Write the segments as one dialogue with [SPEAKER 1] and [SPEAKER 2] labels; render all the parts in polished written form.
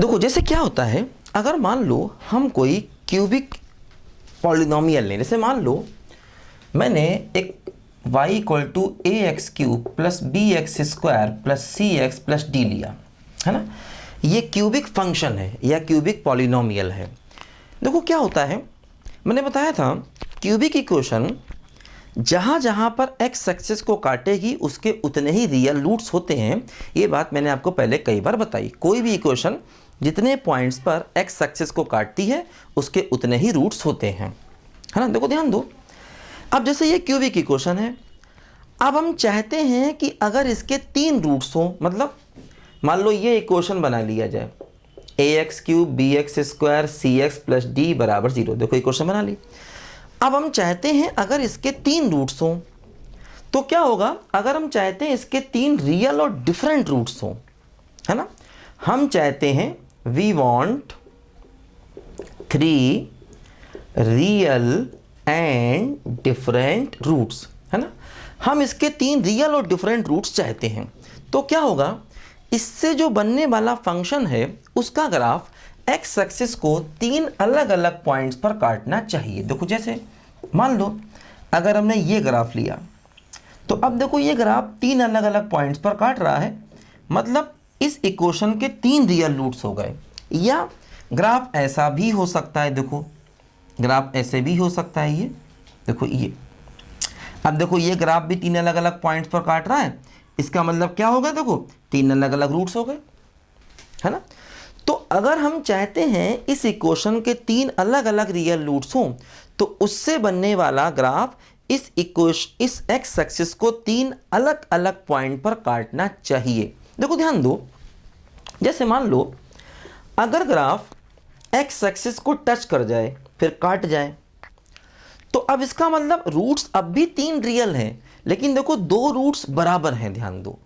[SPEAKER 1] देखो जैसे क्या होता है, अगर मान लो हम कोई क्यूबिक पॉलिनोमियल लें, जैसे मान लो मैंने एक y equal to a x cube plus b x square plus c x plus d लिया, है ना। ये क्यूबिक फंक्शन है या क्यूबिक पॉलिनोमियल है। देखो क्या होता है, मैंने बताया था क्यूबिक इक्वेशन जहाँ जहाँ पर x एक्सिस को काटेगी उसके उतने ही रियल रूट्स होते हैं। ये बात मैंने आपको पहले कई बार बताई। कोई भी इक्वेशन जितने पॉइंट्स पर x एक्सिस को काटती है उसके उतने ही रूट्स होते हैं, है ना। देखो ध्यान दो, अब जैसे ये क्यूबिक इक्वेशन है, अब हम चाहते हैं कि अगर इसके 3 रूट्स हों, मतलब मान लो ये इक्वेशन बना लिया जाए a x cube b x square c x plus d बराबर 0। देखो इक्वेशन बना ली। अब हम चाहते हैं अगर इसके 3 रूट्स हों तो क्या होगा, अगर हम चाहते हैं इसके 3 रियल और डिफरेंट रूट्स हों, है ना। हम चाहते हैं we want 3 real and different roots, है ना। हम इसके 3 रियल और डिफरेंट रूट्स चाहते हैं। तो क्या होगा, इससे जो बनने वाला फंक्शन है उसका ग्राफ एक्स एक्सिस को 3 अलग अलग पॉइंट्स पर काटना चाहिए। देखो जैसे मान लो अगर हमने ये ग्राफ लिया तो अब देखो ये ग्राफ 3 अलग अलग पॉइंट्स पर काट रहा है, मतलब इस इक्वेशन के 3 रियल रूट्स हो गए। या ग्राफ ऐसा भी हो सकता है, देखो ग्राफ ऐसे भी हो सकता है, ये देखो ये, अब देखो ये ग्राफ भी 3 अलग अलग पॉइंट्स पर काट रहा है। इसका मतलब क्या हो गया, देखो 3 अलग अलग रूट्स हो गए, है ना। तो अगर हम चाहते हैं इस इक्वेशन के 3 अलग अलग रियल रूट्स हों तो उससे बनने वाला ग्राफ इस एक्स एक्सिस को 3 अलग अलग पॉइंट पर काटना चाहिए। देखो ध्यान दो, जैसे मान लो अगर ग्राफ एक्स एक्सिस को टच कर जाए फिर काट जाए तो अब इसका मतलब रूट्स अब भी 3 रियल हैं, लेकिन देखो 2 रूट्स बराबर हैं। ध्यान दो,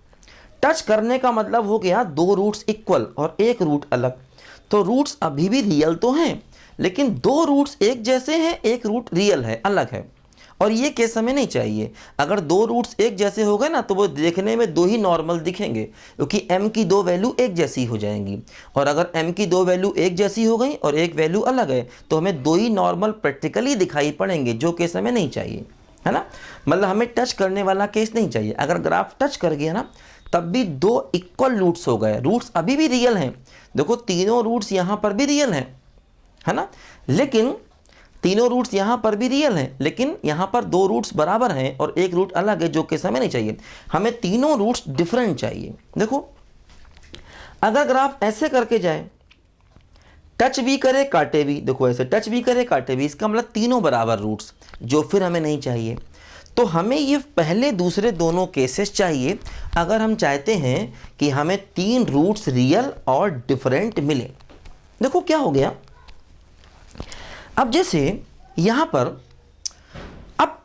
[SPEAKER 1] टच करने का मतलब हो गया 2 रूट्स इक्वल और 1 रूट अलग। तो रूट्स अभी भी रियल तो हैं, लेकिन 2 रूट्स एक जैसे हैं, 1 रूट रियल है, अलग है। और ये केस हमें नहीं चाहिए। अगर 2 रूट्स एक जैसे हो गए ना तो वो देखने में 2 ही नॉर्मल दिखेंगे, क्योंकि m की 2 वैल्यू एक जैसी हो जाएंगी। और अगर m की 2 वैल्यू एक जैसी हो गई और एक वैल्यू अलग है तो हमें 2 ही नॉर्मल प्रैक्टिकली दिखाई पड़ेंगे, जो केस हमें नहीं चाहिए, है ना। मतलब हमें टच करने वाला केस नहीं चाहिए। अगर ग्राफ टच कर गया ना तब भी 2 इक्वल रूट्स हो गए, रूट्स अभी भी रियल हैं। देखो तीनों रूट्स यहाँ पर भी रियल हैं, है ना, लेकिन तीनों रूट्स यहाँ पर भी रियल हैं, लेकिन यहाँ पर 2 रूट्स बराबर हैं और 1 रूट अलग है, जो कि हमें नहीं चाहिए। हमें तीनों रूट्स डिफरेंट चाहिए। देखो अगर ग्राफ ऐसे करके जाए, टच भी करे काटे भी, देखो ऐसे टच भी करे काटे भी, इसका मतलब तीनों बराबर रूट्स, जो फिर हमें नहीं चाहिए। तो हमें ये पहले दूसरे दोनों केसेस चाहिए अगर हम चाहते हैं कि हमें 3 रूट्स रियल और डिफरेंट मिले। देखो क्या हो गया, अब जैसे यहाँ पर अब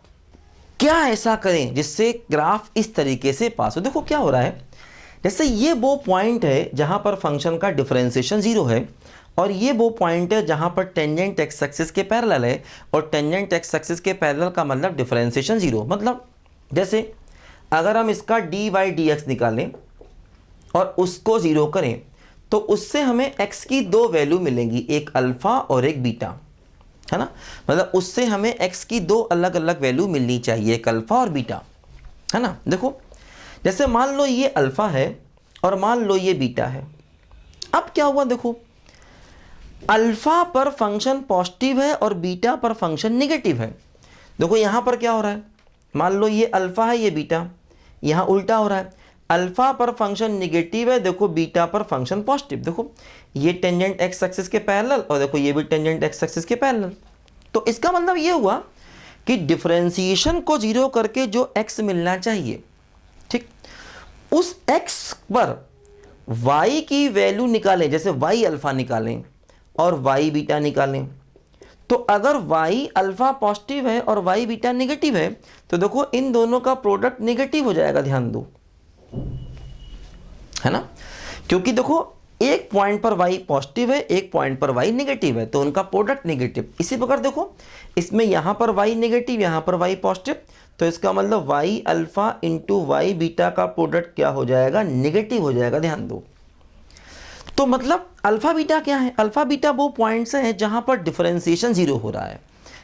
[SPEAKER 1] क्या ऐसा करें जिससे ग्राफ इस तरीके से पास हो। देखो क्या हो रहा है, जैसे ये वो पॉइंट है जहाँ पर फंक्शन का डिफरेंशिएशन 0 है और ये वो पॉइंट है जहाँ पर टेंजेंट एक्स एक्सिस के पैरेलल है, और टेंजेंट एक्स एक्सिस के पैरेलल का मतलब डिफरेंशिएशन 0। मतलब जैसे अगर हम इसका डी वाई डी एक्स निकालें और उसको 0 करें तो उससे हमें x की 2 वैल्यू मिलेंगी, एक अल्फ़ा और एक बीटा, है ना। मतलब उससे हमें x की 2 अलग अलग वैल्यू मिलनी चाहिए, एक अल्फ़ा और बीटा, है ना। देखो जैसे मान लो ये अल्फ़ा है और मान लो ये बीटा है। अब क्या हुआ, देखो अल्फ़ा पर फंक्शन पॉजिटिव है और बीटा पर फंक्शन नेगेटिव है। देखो यहाँ पर क्या हो रहा है, मान लो ये अल्फ़ा है ये बीटा, यहाँ उल्टा हो रहा है, अल्फ़ा पर फंक्शन नेगेटिव है, देखो बीटा पर फंक्शन पॉजिटिव। देखो ये टेंजेंट एक्स एक्सिस के पैरेलल और देखो ये भी टेंजेंट एक्स एक्सिस के पैरेलल। तो इसका मतलब ये हुआ कि डिफरेंशिएशन को 0 करके जो x मिलना चाहिए, ठीक, उस x पर y की वैल्यू निकालें, जैसे y अल्फ़ा निकालें और y बीटा निकालें। तो अगर y अल्फ़ा पॉजिटिव है और y बीटा नेगेटिव है तो देखो इन दोनों का प्रोडक्ट नेगेटिव हो जाएगा, ध्यान दो, है ना, क्योंकि देखो एक पॉइंट पर y पॉजिटिव है, एक पॉइंट पर y नेगेटिव है, तो उनका प्रोडक्ट नेगेटिव। इसी प्रकार देखो इसमें यहाँ पर y नेगेटिव, यहाँ पर y पॉजिटिव, तो इसका मतलब y alpha into y beta का प्रोडक्ट क्या हो जाएगा, नेगेटिव हो जाएगा, ध्यान दो। तो मतलब अल्फा बीटा क्या है? अल्फा बीटा वो पॉइंट्स हैं जहां पर डिफरेंशिएशन जीरो हो रहा है,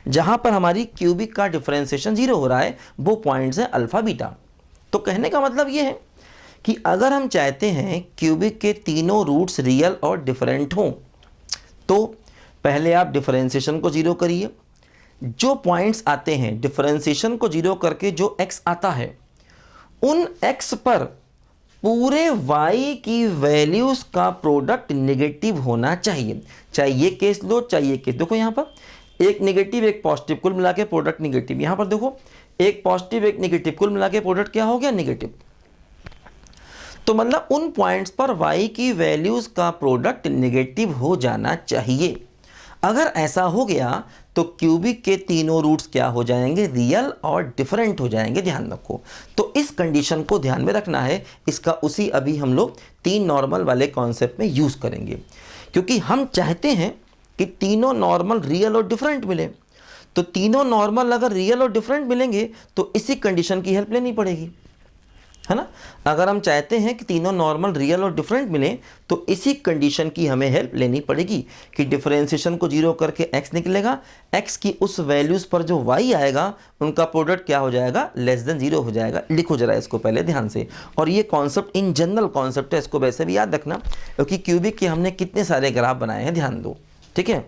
[SPEAKER 1] जहां पर हमारी क्यूबिक का डिफरेंशिएशन जीरो हो रहा है, वो पॉइंट्स हैं अल्फा बीटा। तो कहने का मतलब ये है कि अगर हम चाहते हैं क्यूबिक के तीनों रूट्स रियल और डिफरेंट हों, तो पहले आप डिफरेंशिएशन को जीरो करिए, जो पॉइंट्स आते हैं डिफरेंशिएशन को जीरो करके जो x आता है, उन x पर पूरे y की वैल्यूज का प्रोडक्ट नेगेटिव होना चाहिए। चाहे ये केस लो चाहे ये केस, देखो यहाँ पर एक नेगेटिव एक पॉजिटिव, कुल मिला के प्रोडक्ट नेगेटिव। यहाँ पर देखो एक पॉजिटिव एक नेगेटिव, कुल मिला के प्रोडक्ट क्या हो गया? नेगेटिव। तो मतलब उन पॉइंट्स पर y की वैल्यूज का प्रोडक्ट नेगेटिव हो जाना चाहिए। अगर ऐसा हो गया तो क्यूबिक के तीनों रूट्स क्या हो जाएंगे? रियल और डिफरेंट हो जाएंगे, ध्यान रखो। तो इस कंडीशन को ध्यान में रखना है, इसका उसी अभी हम लोग तीन नॉर्मल वाले कॉन्सेप्ट में यूज करेंगे, क्योंकि हम चाहते हैं कि तीनों नॉर्मल रियल और डिफरेंट मिले। तो तीनों नॉर्मल अगर रियल और डिफरेंट मिलेंगे तो इसी कंडीशन की हेल्प लेनी पड़ेगी, है ना। अगर हम चाहते हैं कि तीनों नॉर्मल रियल और डिफरेंट मिले तो इसी कंडीशन की हमें हेल्प लेनी पड़ेगी कि डिफरेंशिएशन को जीरो करके x निकलेगा, x की उस वैल्यूज पर जो y आएगा उनका प्रोडक्ट क्या हो जाएगा? लेस देन जीरो हो जाएगा। लिखो जरा इसको पहले ध्यान से, और ये कॉन्सेप्ट इन जनरल कॉन्सेप्ट है, इसको वैसे भी याद रखना, क्योंकि क्यूबिक के हमने कितने सारे ग्राफ बनाए हैं, ध्यान दो, ठीक है।